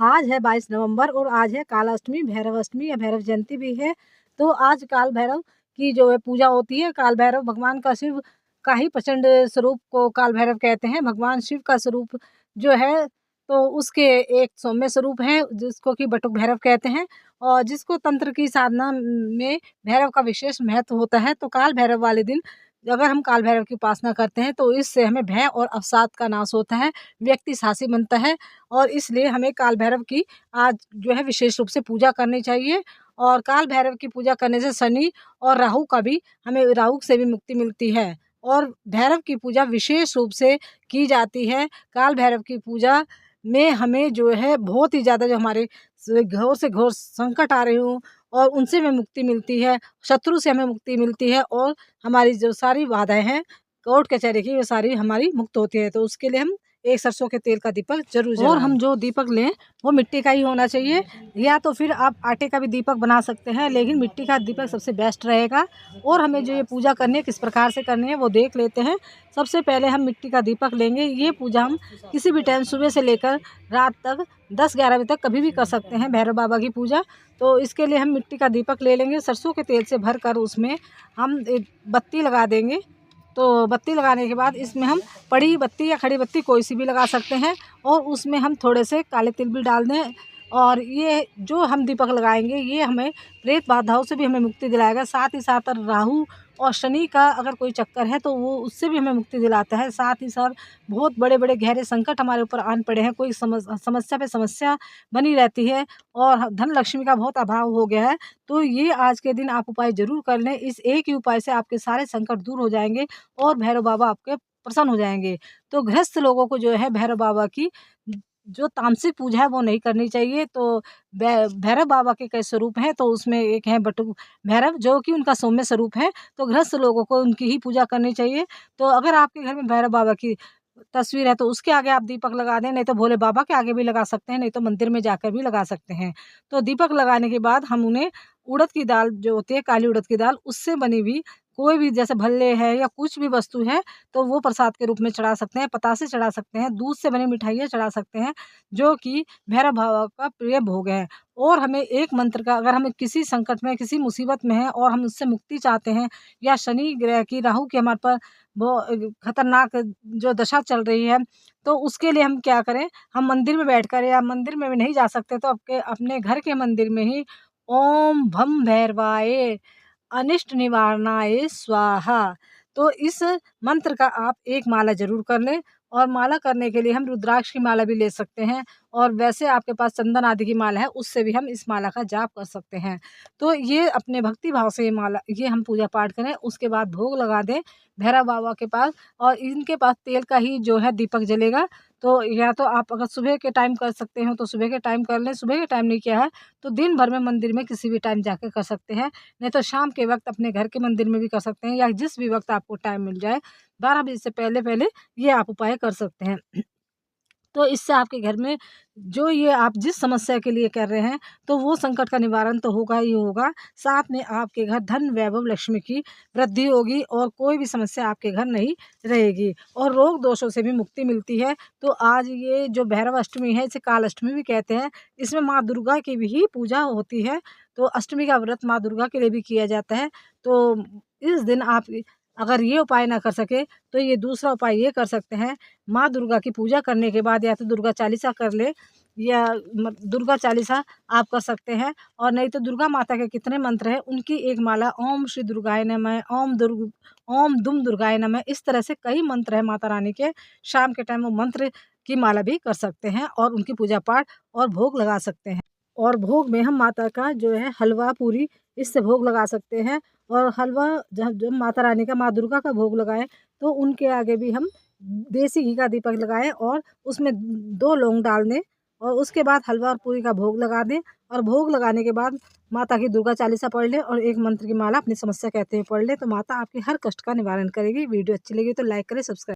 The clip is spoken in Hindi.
आज है 22 नवंबर और आज है कालाष्टमी, भैरव अष्टमी या भैरव जयंती भी है। तो आज काल भैरव की जो है पूजा होती है। काल भैरव भगवान का शिव का ही प्रचंड स्वरूप को काल भैरव कहते हैं। भगवान शिव का स्वरूप जो है तो उसके एक सौम्य स्वरूप है जिसको कि बटुक भैरव कहते हैं और जिसको तंत्र की साधना में भैरव का विशेष महत्व होता है। तो काल भैरव वाले दिन अगर हम काल भैरव की उपासना करते हैं तो इससे हमें भय और अवसाद का नाश होता है, व्यक्ति साहसी बनता है और इसलिए हमें काल भैरव की आज जो है विशेष रूप से पूजा करनी चाहिए। और काल भैरव की पूजा करने से शनि और राहु का भी हमें राहु से भी मुक्ति मिलती है और भैरव की पूजा विशेष रूप से की जाती है। काल भैरव की पूजा में हमें जो है बहुत ही ज़्यादा जो हमारे घोर से घोर संकट आ रहे हों और उनसे हमें मुक्ति मिलती है, शत्रु से हमें मुक्ति मिलती है और हमारी जो सारी बाधाएं हैं कोर्ट कचहरी की वो सारी हमारी मुक्त होती है। तो उसके लिए हम एक सरसों के तेल का दीपक जरूर जलाएं। और हम जो दीपक लें वो मिट्टी का ही होना चाहिए या तो फिर आप आटे का भी दीपक बना सकते हैं, लेकिन मिट्टी का दीपक सबसे बेस्ट रहेगा। और हमें जो ये पूजा करनी है किस प्रकार से करनी है वो देख लेते हैं। सबसे पहले हम मिट्टी का दीपक लेंगे। ये पूजा हम किसी भी टाइम सुबह से लेकर रात तक 10-11 बजे तक कभी भी कर सकते हैं भैरव बाबा की पूजा। तो इसके लिए हम मिट्टी का दीपक ले लेंगे, सरसों के तेल से भर कर उसमें हम एक बत्ती लगा देंगे। तो बत्ती लगाने के बाद इसमें हम बड़ी बत्ती या खड़ी बत्ती कोई सी भी लगा सकते हैं और उसमें हम थोड़े से काले तिल भी डाल दें। और ये जो हम दीपक लगाएंगे ये हमें प्रेत बाधाओं से भी हमें मुक्ति दिलाएगा। साथ ही साथ राहु और शनि का अगर कोई चक्कर है तो वो उससे भी हमें मुक्ति दिलाता है। साथ ही साथ बहुत बड़े बड़े गहरे संकट हमारे ऊपर आन पड़े हैं, कोई समस्या पे समस्या बनी रहती है और धन लक्ष्मी का बहुत अभाव हो गया है। तो ये आज के दिन आप उपाय जरूर कर लें। इस एक ही उपाय से आपके सारे संकट दूर हो जाएंगे और भैरव बाबा आपके प्रसन्न हो जाएंगे। तो गृहस्थ लोगों को जो है भैरव बाबा की जो तामसिक पूजा है वो नहीं करनी चाहिए। तो भैरव बाबा के कई स्वरूप हैं, तो उसमें एक है बटुक भैरव जो कि उनका सौम्य स्वरूप है। तो गृहस्थ लोगों को उनकी ही पूजा करनी चाहिए। तो अगर आपके घर में भैरव बाबा की तस्वीर है तो उसके आगे आप दीपक लगा दें, नहीं तो भोले बाबा के आगे भी लगा सकते हैं, नहीं तो मंदिर में जाकर भी लगा सकते हैं। तो दीपक लगाने के बाद हम उन्हें उड़द की दाल जो होती है, काली उड़द की दाल, उससे बनी हुई कोई भी जैसे भल्ले है या कुछ भी वस्तु है तो वो प्रसाद के रूप में चढ़ा सकते हैं, पतासे चढ़ा सकते हैं, दूध से बनी मिठाइयाँ चढ़ा सकते हैं जो कि भैरव बाबा का प्रिय भोग है। और हमें एक मंत्र का, अगर हमें किसी संकट में किसी मुसीबत में है और हम उससे मुक्ति चाहते हैं या शनि ग्रह की राहु की हमारे पर वो खतरनाक जो दशा चल रही है, तो उसके लिए हम क्या करें, हम मंदिर में बैठकर या मंदिर में भी नहीं जा सकते तो आपके अपने घर के मंदिर में ही ओम भम भैरवाय अनिष्ट निवारणाय स्वाहा, तो इस मंत्र का आप एक माला जरूर कर लें। और माला करने के लिए हम रुद्राक्ष की माला भी ले सकते हैं और वैसे आपके पास चंदन आदि की माला है उससे भी हम इस माला का जाप कर सकते हैं। तो ये अपने भक्ति भाव से ये माला ये हम पूजा पाठ करें, उसके बाद भोग लगा दें भैरव बाबा के पास। और इनके पास तेल का ही जो है दीपक जलेगा। तो या तो आप अगर सुबह के टाइम कर सकते हो तो सुबह के टाइम कर लें, सुबह के टाइम नहीं किया है तो दिन भर में मंदिर में किसी भी टाइम जाकर कर सकते हैं, नहीं तो शाम के वक्त अपने घर के मंदिर में भी कर सकते हैं या जिस भी वक्त आपको टाइम मिल जाए 12 बजे से पहले पहले ये आप उपाय कर सकते हैं। तो इससे आपके घर में जो ये आप जिस समस्या के लिए कर रहे हैं तो वो संकट का निवारण तो होगा ही होगा, साथ में आपके घर धन वैभव लक्ष्मी की वृद्धि होगी और कोई भी समस्या आपके घर नहीं रहेगी और रोग दोषों से भी मुक्ति मिलती है। तो आज ये जो भैरव अष्टमी है इसे काल अष्टमी भी कहते हैं। इसमें माँ दुर्गा की भी पूजा होती है। तो अष्टमी का व्रत माँ दुर्गा के लिए भी किया जाता है। तो इस दिन आप अगर ये उपाय ना कर सके तो ये दूसरा उपाय ये कर सकते हैं, माँ दुर्गा की पूजा करने के बाद या तो दुर्गा चालीसा कर ले या दुर्गा चालीसा आप कर सकते हैं और नहीं तो दुर्गा माता के कितने मंत्र हैं उनकी एक माला ओम श्री दुर्गाय नमः, ओम दुम दुर्गाय नमः, इस तरह से कई मंत्र हैं माता रानी के। शाम के टाइम वो मंत्र की माला भी कर सकते हैं और उनकी पूजा पाठ और भोग लगा सकते हैं। और भोग में हम माता का जो है हलवा पूरी इससे भोग लगा सकते हैं। और हलवा जब माता रानी का माँ दुर्गा का भोग लगाएं तो उनके आगे भी हम देसी घी का दीपक लगाएं और उसमें 2 लौंग डाल दें और उसके बाद हलवा और पूरी का भोग लगा दें। और भोग लगाने के बाद माता की दुर्गा चालीसा पढ़ लें और एक मंत्र की माला अपनी समस्या कहते हुए पढ़ लें, तो माता आपके हर कष्ट का निवारण करेगी। वीडियो अच्छी लगी तो लाइक करें, सब्सक्राइब